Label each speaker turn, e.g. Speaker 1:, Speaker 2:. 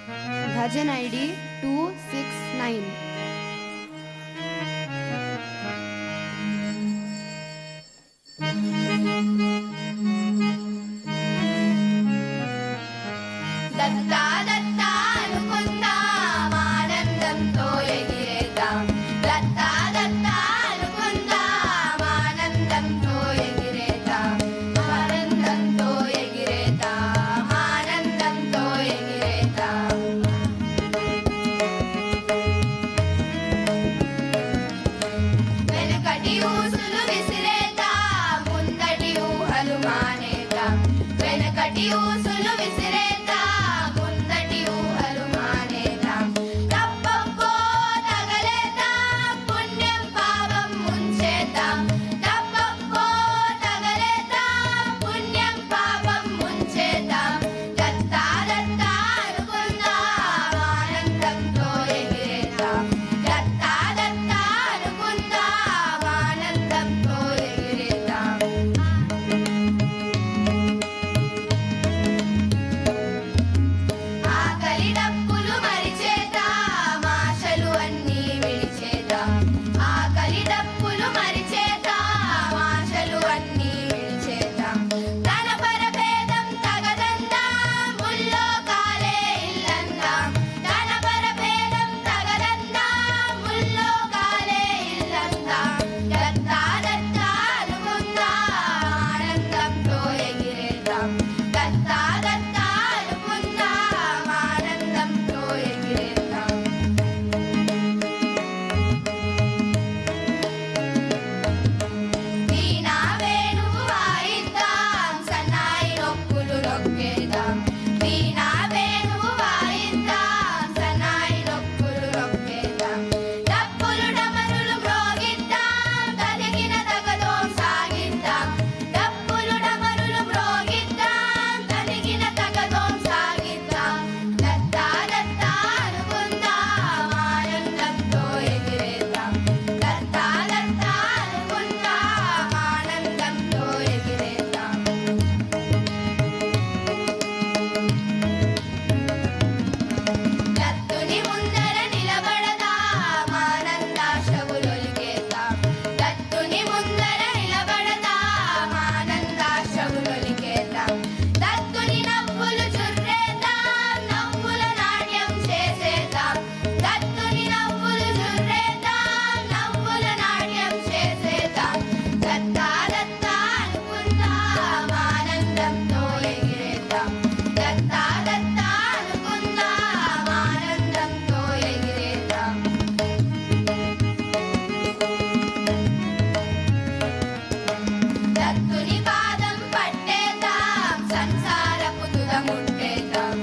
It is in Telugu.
Speaker 1: भजन ID 269।
Speaker 2: दत्ता दत्ता अनुकुंदाम आनंदंतो एगिरेदाम दत्ता दत्ता अनुकुंदाम आनंदंतो एगिरेदाम आनंदंतो एगिरेदाम आनंदंतो एगिरेदाम వెనుకటి ఊసులు విసిరేద్దాం ముందటి ఊహలు మానేద్దాం వెనుకటి ఊసులు విసిరేద్దాం ముందటి ఊహలు మానేద్దాం తప్పొప్పో తగలేద్దాం పుణ్యం పాపం ముంచేద్దాం తప్పొప్పో తగలేద్దాం పుణ్యం పాపం ముంచేద్దాం దత్తా దత్తా అనుకుందాం ఆనందంతో ఎగిరేద్దాం దత్తా దత్తా అనుకుందాం ఆనందంతో ఎగిరేద్దాం ఆకలి డప్పులు మరిచేద్దాం ఆశలు అన్నీ విడిచేద్దాం ఆకలి డప్పులు మరిచేద్దాం ఆశలు అన్నీ విడిచేద్దాం తన పరభేదం తగదందాం ముల్లోకాలే ఇల్లందాం తన పరభేదం తగదందాం ముల్లోకాలే ఇల్లందాం దత్తా దత్తా అనుకుందాం ఆనందంతో ఎగిరేద్దాం దత్తా దత్తా అనుకుందాం ఆనందంతో ఎగిరేద్దాం వీణా వేణువు వాయిద్దాం సన్నాయి నొక్కులు నొక్కేద్దాం వీణా వేణువు వాయిద్దాం సన్నాయి నొక్కులు నొక్కేద్దాం డప్పులు డమరులు మ్రోగిద్దాం తదిగిన తగదోం సాగిద్దాం డప్పులు డమరులు మ్రోగిద్దాం తదిగిన తగదోం సాగిద్దాం దత్తా దత్తా అనుకుందాం ఆనందంతో ఎగిరేద్దాం దత్తా దత్తా అనుకుందాం ఆనందంతో ఎగిరేద్దాం దత్తుని ముందర నిలబడదాం ఆనందాశ్రవులొలికేద్దాం దత్తుని ముందర నిలబడదాం ఆనందాశ్రవులొలికేద్దాం దత్తుని నవ్వులు చుర్రేద్దాం నవ్వుల నాట్యం చేసేద్దాం దత్తుని నవ్వులు చుర్రేద్దాం నవ్వుల నాట్యం చేసేద్దాం దత్తా దత్తా అనుకుందాం ఆనందంతో ఎగిరేద్దాం దత్తా దత్తా అనుకుందాం ఆనందంతో ఎగిరేద్దాం దత్తుని పాదం పట్టేద్దాం సంసారపు తుద ముట్టేద్దాం